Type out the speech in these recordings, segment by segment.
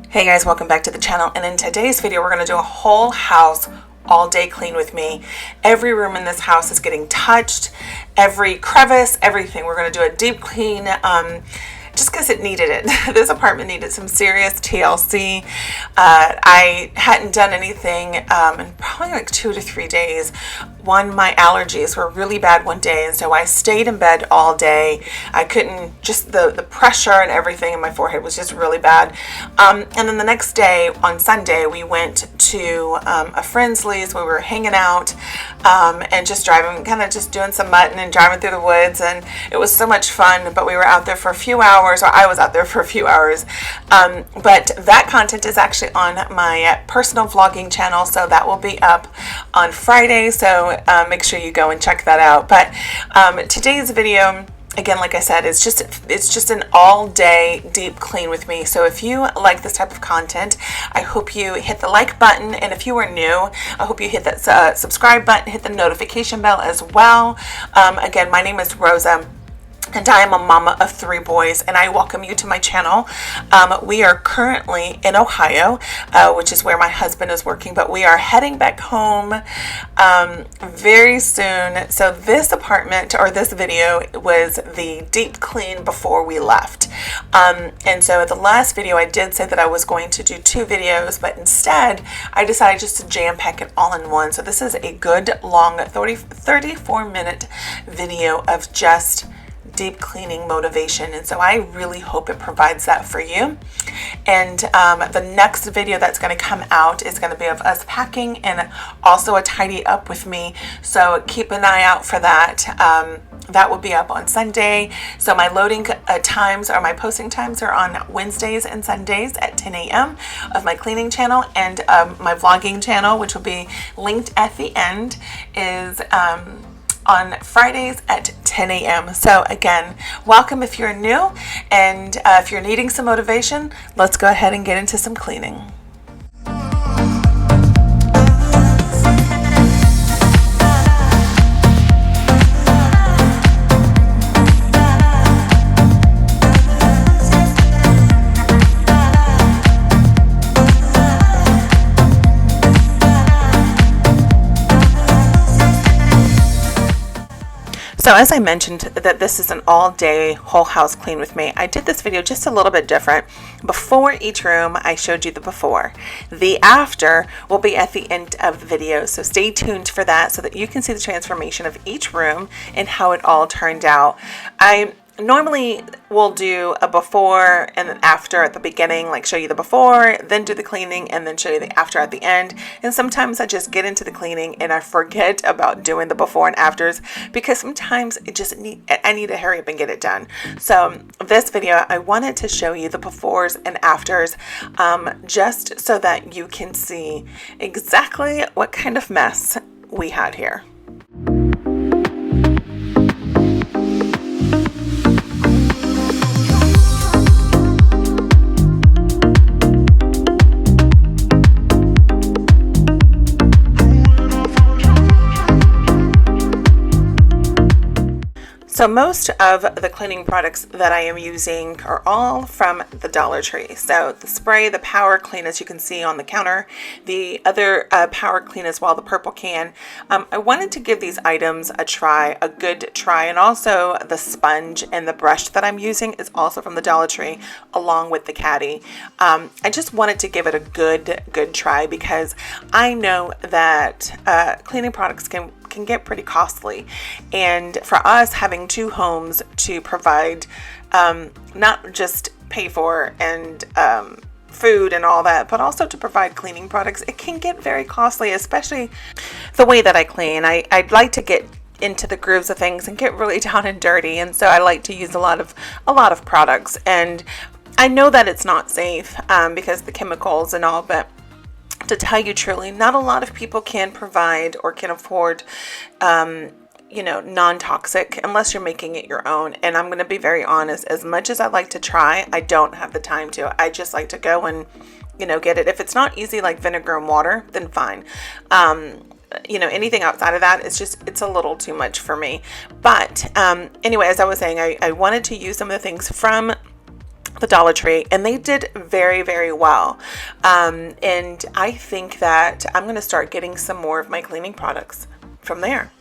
Hey guys, welcome back to the channel, and in today's video we're going to do a whole house all day clean with me. Every room in this house is getting touched, every crevice, everything. We're going to do a deep clean just because it needed it. This apartment needed some serious TLC. I hadn't done anything in probably like 2 to 3 days. One, my allergies were really bad one day, and so I stayed in bed all day. I couldn't, just the pressure and everything in my forehead was just really bad. And then the next day, on Sunday, we went to a friend's lease. We were hanging out and just driving, kind of just doing some mutton and driving through the woods, and it was so much fun. But we were out there for a few hours, or I was out there for a few hours. But that content is actually on my personal vlogging channel, so that will be up on Friday. So make sure you go and check that out. But today's video, again, like I said, it's just an all-day deep clean with me. So if you like this type of content, I hope you hit the like button, and if you are new, I hope you hit that subscribe button, hit the notification bell as well. Again, my name is Rosa, and I am a mama of 3 boys, and I welcome you to my channel. We are currently in Ohio, which is where my husband is working, but we are heading back home very soon. So this apartment, or this video, was the deep clean before we left. And so the last video I did say that I was going to do 2 videos, but instead I decided just to jam pack it all in one. So this is a good long 34-minute video of just deep cleaning motivation, and so I really hope it provides that for you. And the next video that's going to come out is going to be of us packing and also a tidy up with me, so keep an eye out for that. That will be up on Sunday. So my loading times, or my posting times, are on Wednesdays and Sundays at 10 a.m. of my cleaning channel, and my vlogging channel, which will be linked at the end, is on Fridays at 10 a.m. So again, welcome if you're new, and if you're needing some motivation, let's go ahead and get into some cleaning. So as I mentioned that this is an all-day whole house clean with me, I did this video just a little bit different. Before each room, I showed you the before. The after will be at the end of the video, so stay tuned for that so that you can see the transformation of each room and how it all turned out. I normally will do a before and an after at the beginning, like show you the before, then do the cleaning, and then show you the after at the end. And sometimes I just get into the cleaning and I forget about doing the before and afters, because sometimes I need to hurry up and get it done. So this video, I wanted to show you the befores and afters, just so that you can see exactly what kind of mess we had here. So most of the cleaning products that I am using are all from the Dollar Tree. So the spray, the Power Clean, as you can see on the counter, the other Power Clean as well, the purple can. I wanted to give these items a good try, and also the sponge and the brush that I'm using is also from the Dollar Tree, along with the caddy. I just wanted to give it a good try, because I know that cleaning products can get pretty costly, and for us having 2 homes to provide, not just pay for and food and all that, but also to provide cleaning products, it can get very costly, especially the way that I clean. I'd like to get into the grooves of things and get really down and dirty, and so I like to use a lot of products, and I know that it's not safe because the chemicals and all, but to tell you truly, not a lot of people can provide or can afford, non-toxic, unless you're making it your own. And I'm going to be very honest, as much as I like to try, I don't have the time to. I just like to go and, get it. If it's not easy, like vinegar and water, then fine. Anything outside of that, it's a little too much for me. But anyway, as I was saying, I wanted to use some of the things from the Dollar Tree, and they did very, very well. And I think that I'm going to start getting some more of my cleaning products from there.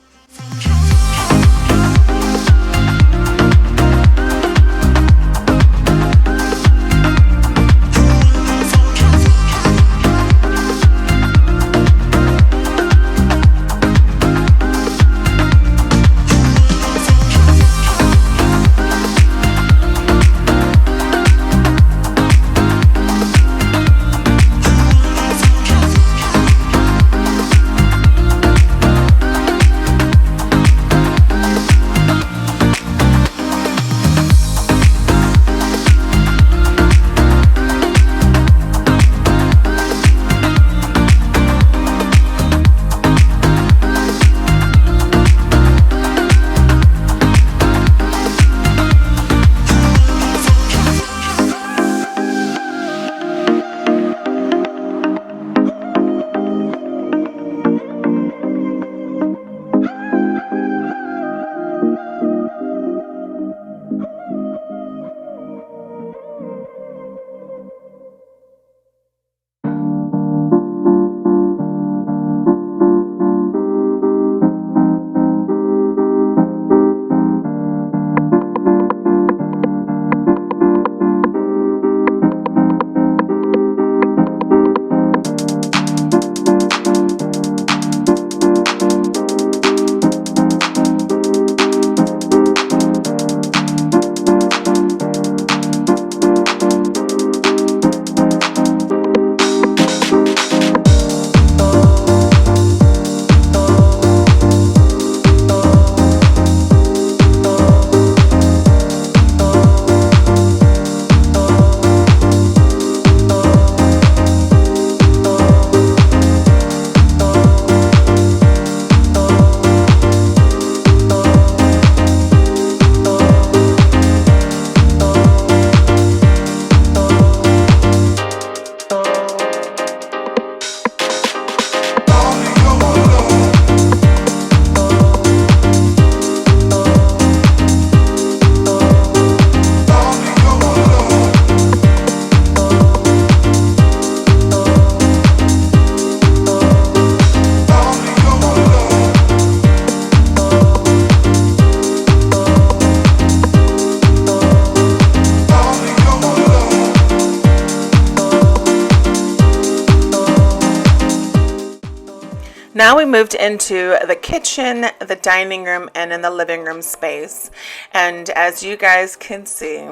Now we moved into the kitchen, the dining room, and in the living room space. And as you guys can see,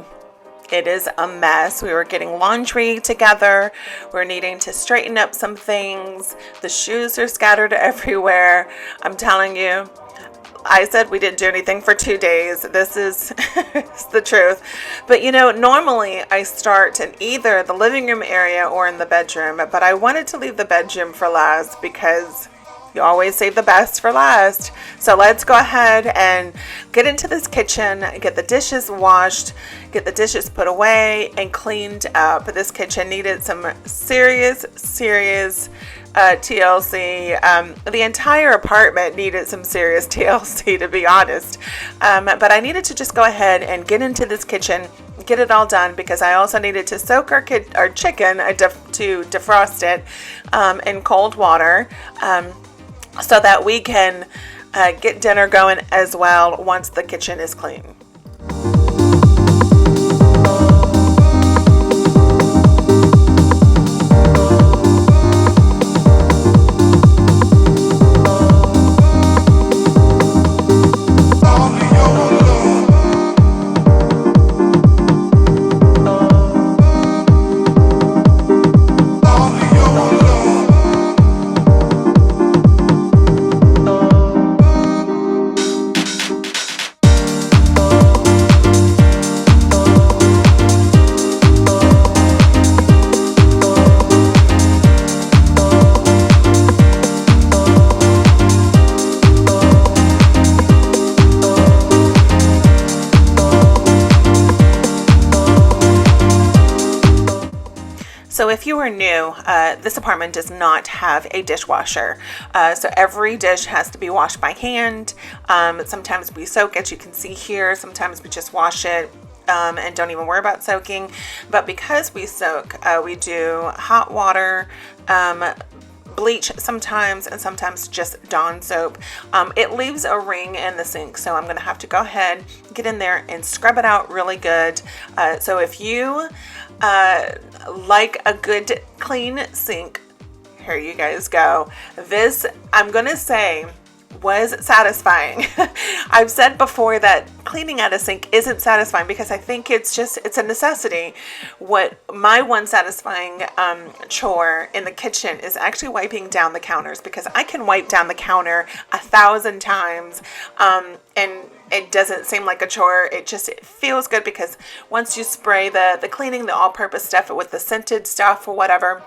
it is a mess. We were getting laundry together. We're needing to straighten up some things. The shoes are scattered everywhere. I'm telling you, I said we didn't do anything for 2 days. This is the truth. But you know, normally I start in either the living room area or in the bedroom, but I wanted to leave the bedroom for last because you always save the best for last. So let's go ahead and get into this kitchen, get the dishes washed, get the dishes put away and cleaned up. This kitchen needed some serious TLC. The entire apartment needed some serious TLC, to be honest. But I needed to just go ahead and get into this kitchen, get it all done, because I also needed to soak our chicken to defrost it in cold water, so that we can get dinner going as well once the kitchen is clean. So if you are new, this apartment does not have a dishwasher. So every dish has to be washed by hand. Sometimes we soak it, you can see here. Sometimes we just wash it and don't even worry about soaking. But because we soak, we do hot water, bleach sometimes, and sometimes just Dawn soap. It leaves a ring in the sink, so I'm gonna have to go ahead, get in there and scrub it out really good. So if you like a good clean sink, here you guys go. This, I'm gonna say, was satisfying. I've said before that cleaning out a sink isn't satisfying because I think it's a necessity. What my one satisfying chore in the kitchen is actually wiping down the counters, because I can wipe down the counter 1,000 times and it doesn't seem like a chore. It feels good, because once you spray the cleaning, the all-purpose stuff with the scented stuff or whatever,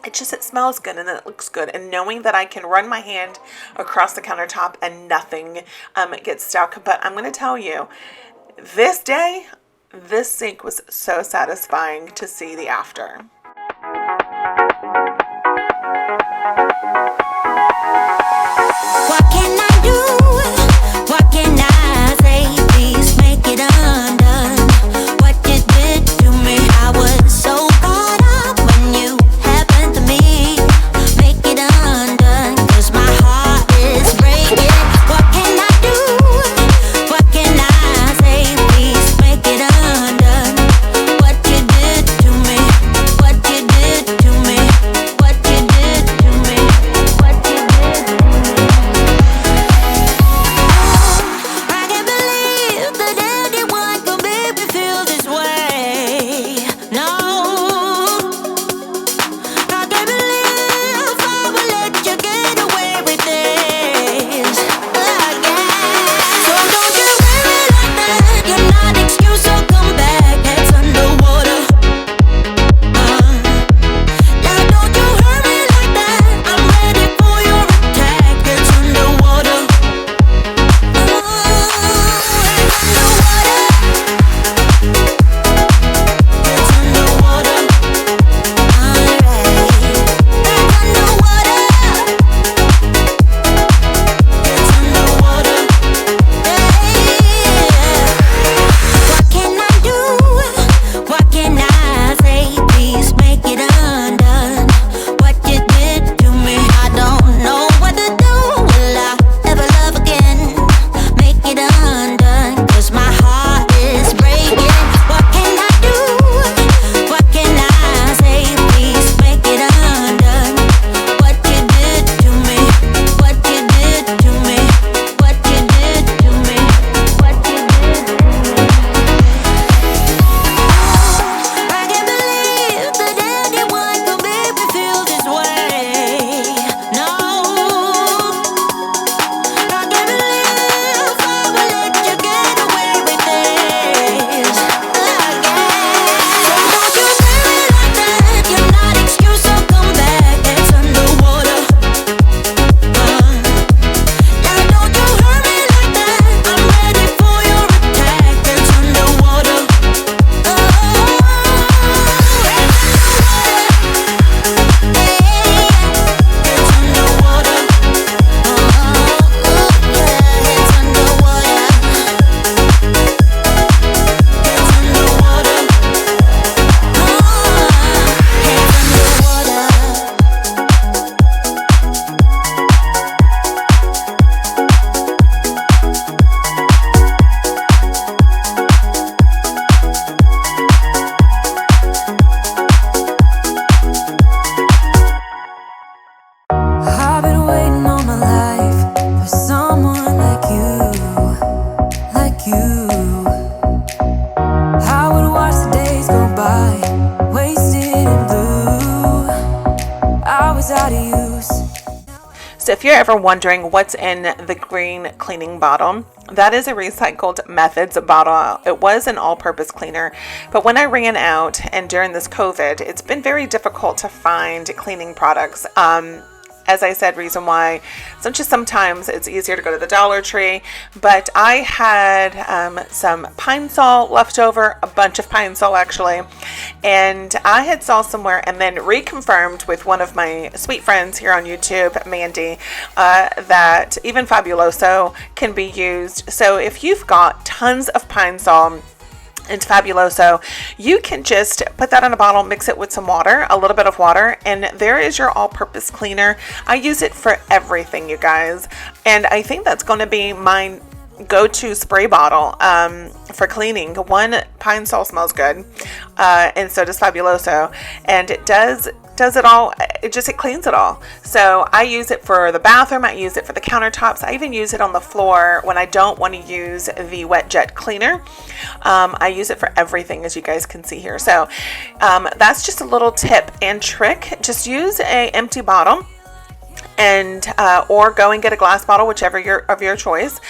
it smells good and it looks good. And knowing that I can run my hand across the countertop and nothing gets stuck. But I'm going to tell you, this day, this sink was so satisfying to see the after. What can I do? What can I say? Please make it undone. What you did to me, I was so caught up when you happened to me. Make it undone, 'cause my heart is breaking. What can I do? What can I say? Please make it undone. What you did to me, what you did to me, what you did to me, what you did to me. I can't believe that anyone could make me feel this way. No, I can't believe I will let you get away with this again. So don't you worry like that. You're not excuse, so come back. Heads underwater. Now don't you hurt me like that. I'm ready for your attack. Heads underwater. Heads underwater. Alright. Heads underwater. What can I do? What can I say? Please make it undone. What you did to me, I don't know what to do. Will I ever love again? Make it undone, 'cause my heart is breaking. What can I do? What can I say? Please make it undone. What you did to me, what you did to me, what you did to me, what you did to me. I can't believe that anyone could make me feel this way. No, I can't believe I will let you get away with this again. So don't you worry like that. You're not excuse, so come back. It's underwater. Now don't you hurt me like that. I'm ready for your attack. It's underwater. It's underwater. It's underwater. It's underwater. I've been waiting all my life for someone like you, like you. I would watch the days go by, wasted in blue. I was out of use. So if you're ever wondering what's in the green cleaning bottle, that is a recycled methods bottle. It was an all-purpose cleaner, but when I ran out and during this COVID, it's been very difficult to find cleaning products. As I said, reason why, so just sometimes it's easier to go to the Dollar Tree, but I had some Pine Sol left over, a bunch of Pine Sol actually, and I had saw somewhere and then reconfirmed with one of my sweet friends here on YouTube, Mandy, that even Fabuloso can be used. So if you've got tons of Pine Sol It's Fabuloso. You can just put that in a bottle, mix it with some water, a little bit of water, and there is your all-purpose cleaner. I use it for everything, you guys, and I think that's going to be my go-to spray bottle for cleaning. One, Pine Sol smells good, and so does Fabuloso, and it does it all. It cleans it all. So I use it for the bathroom, I use it for the countertops, I even use it on the floor when I don't want to use the wet jet cleaner. I use it for everything, as you guys can see here. So that's just a little tip and trick. Just use a empty bottle, and or go and get a glass bottle, whichever of your choice,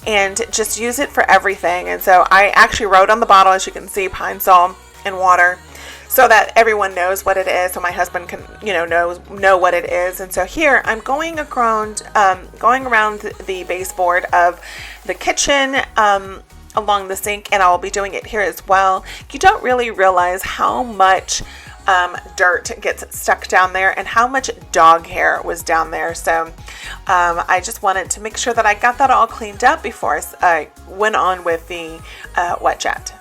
and just use it for everything. And so I actually wrote on the bottle, as you can see, Pine Sol and water, so that everyone knows what it is, so my husband can, know what it is. And so here I'm going around the baseboard of the kitchen, along the sink, and I'll be doing it here as well. You don't really realize how much dirt gets stuck down there and how much dog hair was down there. So I just wanted to make sure that I got that all cleaned up before I went on with the wet jet.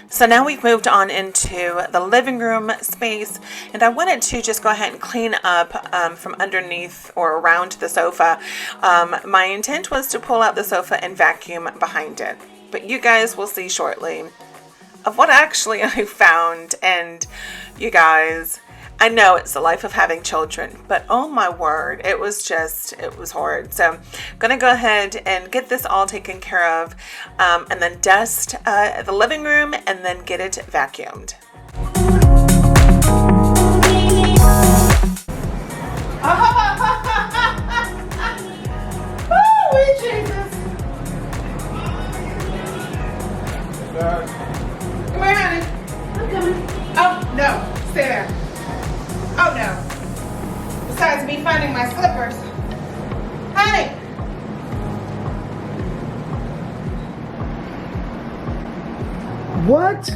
So now we've moved on into the living room space, and I wanted to just go ahead and clean up from underneath or around the sofa. My intent was to pull out the sofa and vacuum behind it, but you guys will see shortly of what actually I found. And you guys, I know it's the life of having children, but oh my word, it was horrid. So I'm gonna go ahead and get this all taken care of, and then dust the living room and then get it vacuumed. Oh, Jesus. Come here, honey. I'm coming. Oh, no, stay there. Oh no. Besides me finding my slippers. Honey! What?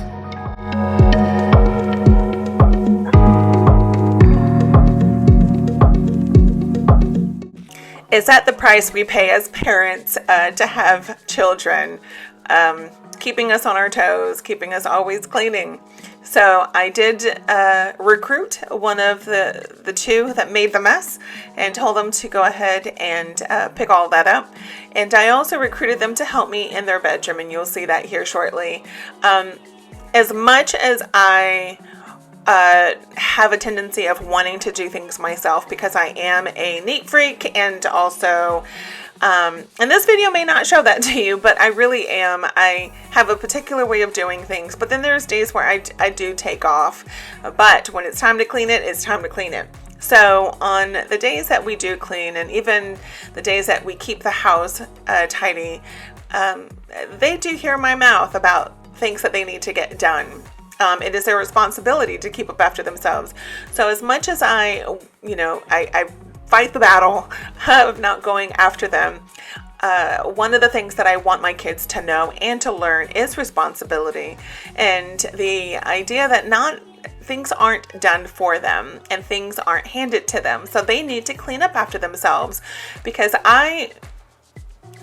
Is that the price we pay as parents to have children? Keeping us on our toes, keeping us always cleaning. So I did recruit one of the two that made the mess and told them to go ahead and pick all that up. And I also recruited them to help me in their bedroom, and you'll see that here shortly. As much as I have a tendency of wanting to do things myself, because I am a neat freak, and also and this video may not show that to you, but I really am. I have a particular way of doing things, but then there's days where I do take off. But when it's time to clean it, it's time to clean it. So on the days that we do clean, and even the days that we keep the house tidy, they do hear my mouth about things that they need to get done. It is their responsibility to keep up after themselves. So as much as I fight the battle of not going after them, one of the things that I want my kids to know and to learn is responsibility, and the idea that not things aren't done for them and things aren't handed to them, so they need to clean up after themselves, because I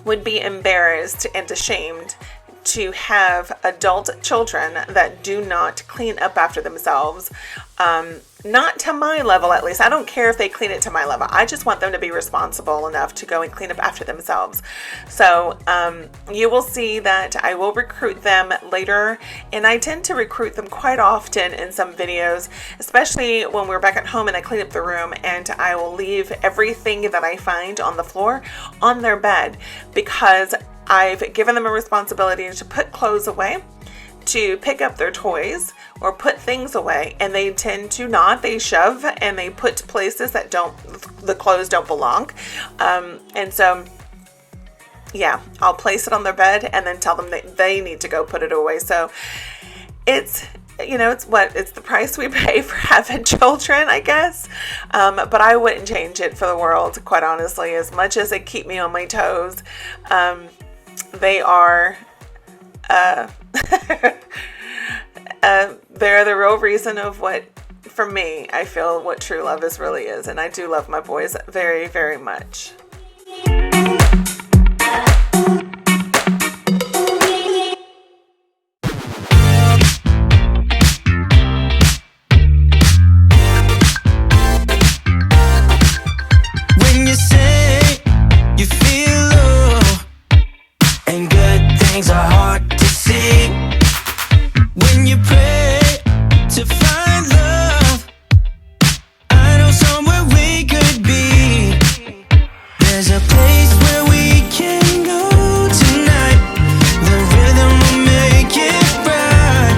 would be embarrassed and ashamed to have adult children that do not clean up after themselves. not to my level, at least. I don't care if they clean it to my level. I just want them to be responsible enough to go and clean up after themselves. So you will see that I will recruit them later, and I tend to recruit them quite often in some videos, especially when we're back at home and I clean up the room, and I will leave everything that I find on the floor on their bed, because I've given them a responsibility to put clothes away, to pick up their toys, or put things away, and they tend to not. They shove and they put places that the clothes don't belong. And so, yeah, I'll place it on their bed and then tell them that they need to go put it away. So it's, it's the price we pay for having children, I guess. But I wouldn't change it for the world, quite honestly, as much as they keep me on my toes. They are, they're the real reason of what, for me, I feel what true love really is. And I do love my boys very, very much. When you say you feel low and good things are hard to see, when you pray to find love, I know somewhere we could be. There's a place where we can go tonight. The rhythm will make it right,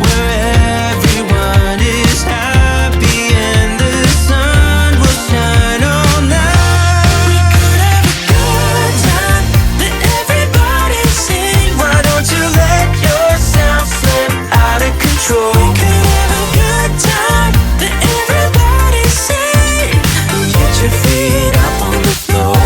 where everyone is happy and the sun will shine all night. We could have a good time, let everybody sing. Why don't you let yourself slip out of control? We could have a good time, let everybody sing. Get your feet up on the floor.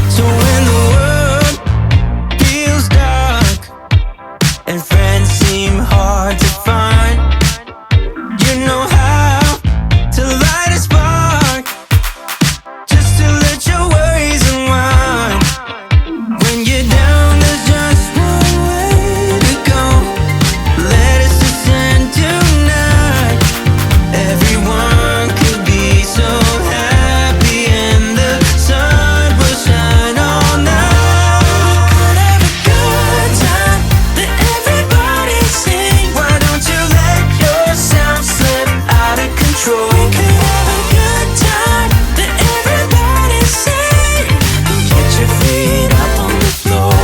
So when the world feels dark and friends seem hard to find, you know how to light a spark, just to let your worries unwind. When you're down, there's just one way to go. Let us ascend tonight. Everyone could be so happy and the sun will shine all night. We could have a good time, let everybody sing. Why don't you let yourself slip out of control? We could have a good time, let everybody sing. Get your feet up on the floor.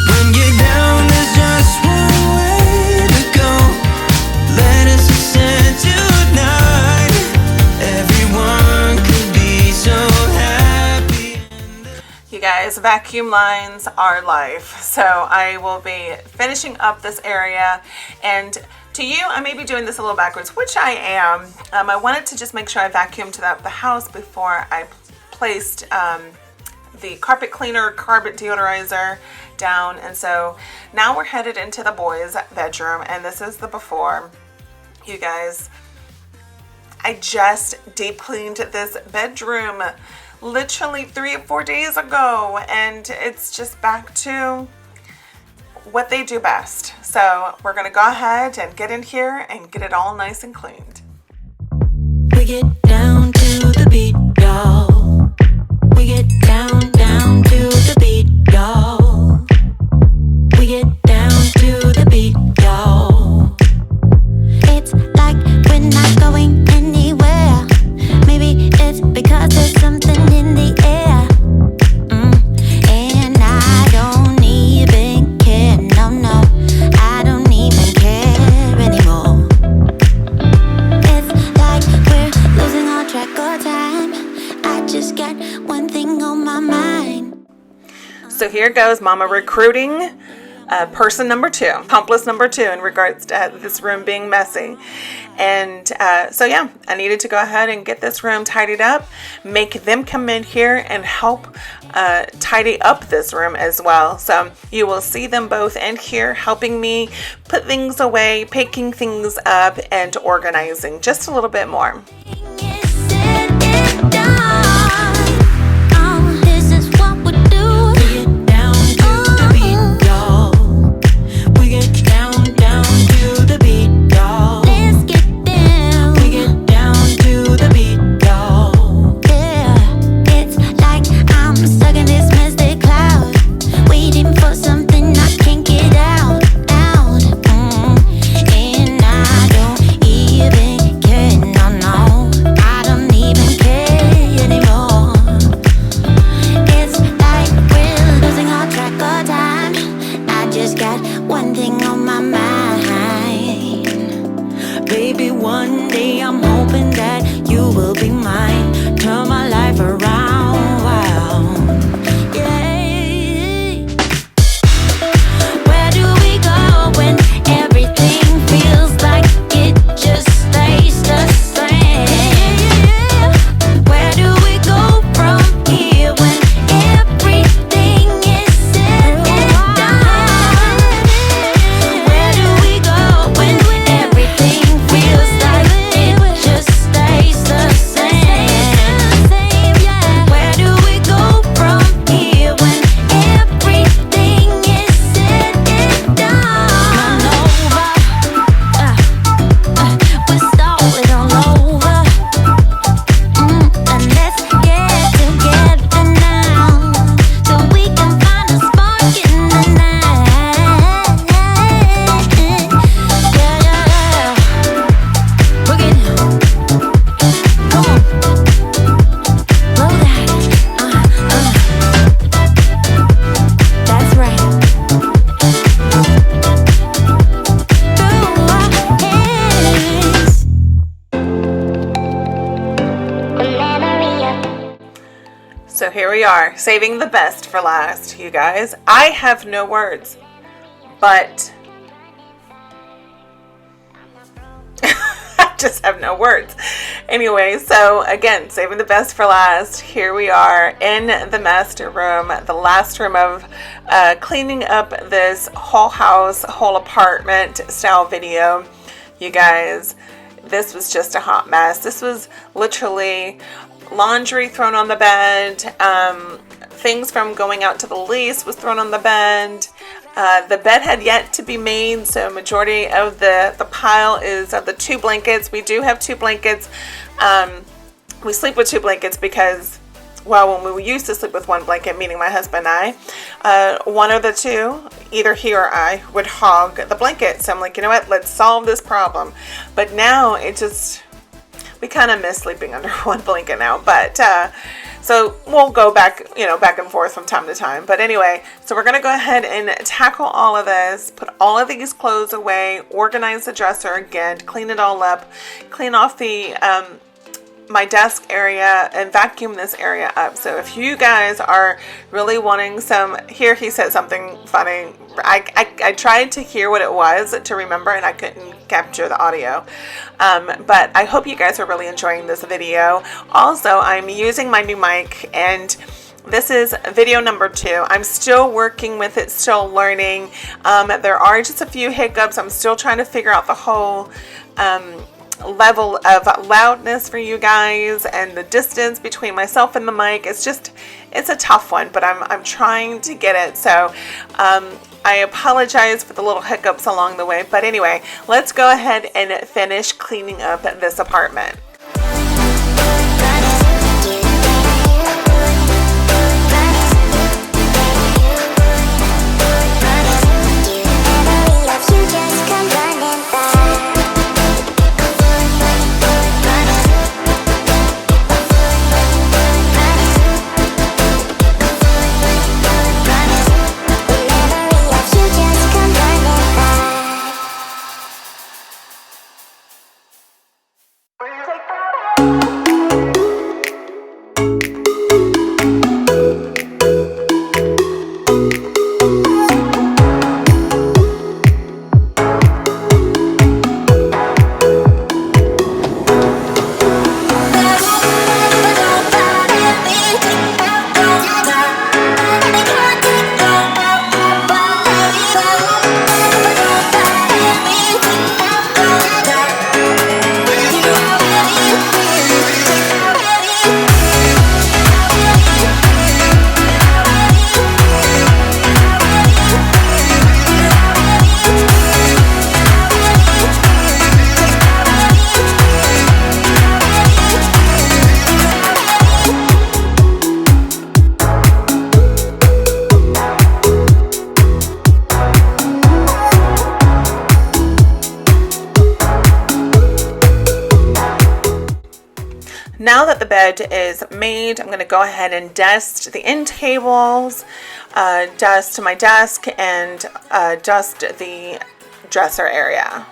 When you're down, there's just one way to go. Let us ascend tonight. Everyone could be so happy. You guys, vacuum lines are life. So I will be finishing up this area, and to you, I may be doing this a little backwards, which I am. I wanted to just make sure I vacuumed the house before I placed the carpet cleaner, carpet deodorizer down. And so now we're headed into the boys' bedroom, and this is the before. You guys, I just deep cleaned this bedroom literally 3 or 4 days ago, and it's just back to what they do best. So we're gonna go ahead and get in here and get it all nice and cleaned. We get down to the beat, y'all. We get down, down to the beat, y'all. We get down to the beat, y'all. It's like we're not going anywhere. Maybe just got one thing on my mind. So here goes Mama recruiting person number 2, accomplice number 2 in regards to this room being messy. And so yeah, I needed to go ahead and get this room tidied up, make them come in here and help tidy up this room as well. So you will see them both in here helping me put things away, picking things up, and organizing just a little bit more. So here we are, saving the best for last, you guys. I have no words, but I just have no words. Anyway, so again, saving the best for last. Here we are in the master room, the last room of cleaning up this whole house, whole apartment style video. You guys, this was just a hot mess. This was literally laundry thrown on the bed, things from going out to the lease was thrown on the bed. The bed had yet to be made, so majority of the pile is of the 2 blankets. We do have 2 blankets. We sleep with 2 blankets because, well, when we used to sleep with 1 blanket, meaning my husband and I, one of the 2, either he or I, would hog the blanket. So I'm like, you know what, let's solve this problem. But now it just, we kind of miss sleeping under 1 blanket now, but so we'll go back, back and forth from time to time. But anyway, so we're going to go ahead and tackle all of this, put all of these clothes away, organize the dresser again, clean it all up, clean off the my desk area, and vacuum this area up. So if you guys are really wanting some, here he said something funny. I tried to hear what it was to remember, and I couldn't capture the audio. But I hope you guys are really enjoying this video. Also, I'm using my new mic, and this is video number 2. I'm still working with it, still learning. There are just a few hiccups. I'm still trying to figure out the whole level of loudness for you guys and the distance between myself and the mic. It's a tough one, but I'm trying to get it. So I apologize for the little hiccups along the way. But anyway, let's go ahead and finish cleaning up this apartment. Take bed is made, I'm going to go ahead and dust the end tables, dust my desk, and dust the dresser area.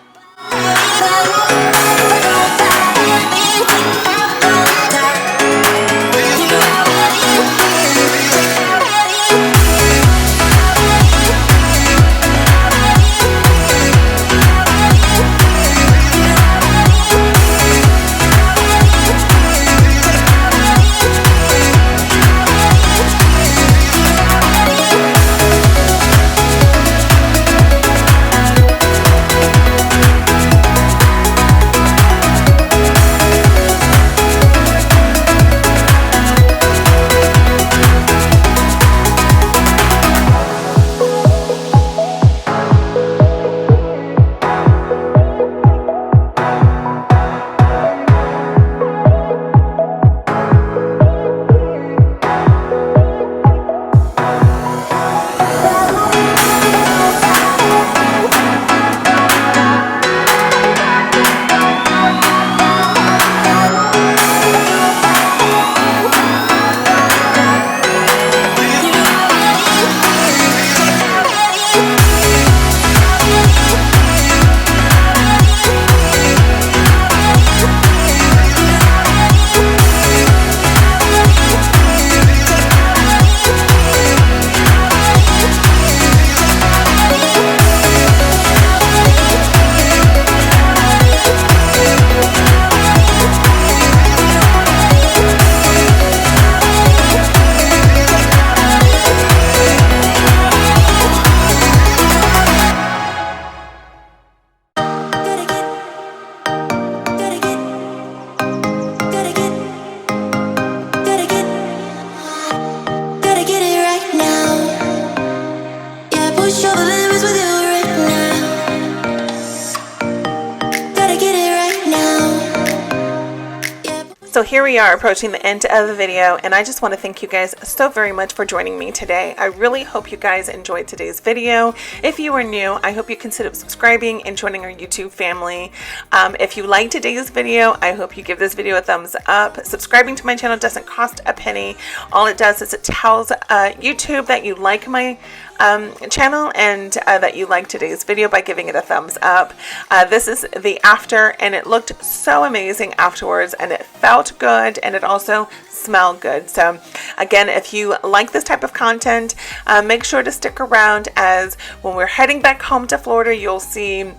So here we are approaching the end of the video, and I just want to thank you guys so very much for joining me today. I really hope you guys enjoyed today's video. If you are new, I hope you consider subscribing and joining our YouTube family. If you liked today's video, I hope you give this video a thumbs up. Subscribing to my channel doesn't cost a penny. All it does is it tells YouTube that you like my channel and that you like today's video by giving it a thumbs up. This is the after, and it looked so amazing afterwards, and it felt good, and it also smelled good. So again, if you like this type of content, make sure to stick around, as when we're heading back home to Florida, you'll see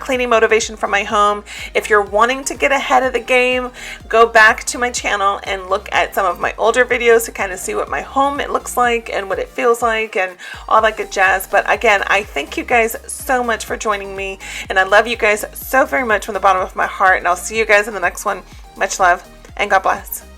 cleaning motivation from my home. If you're wanting to get ahead of the game, go back to my channel and look at some of my older videos to kind of see what my home it looks like and what it feels like and all that good jazz. But again, I thank you guys so much for joining me, and I love you guys so very much from the bottom of my heart, and I'll see you guys in the next one. Much love and God bless.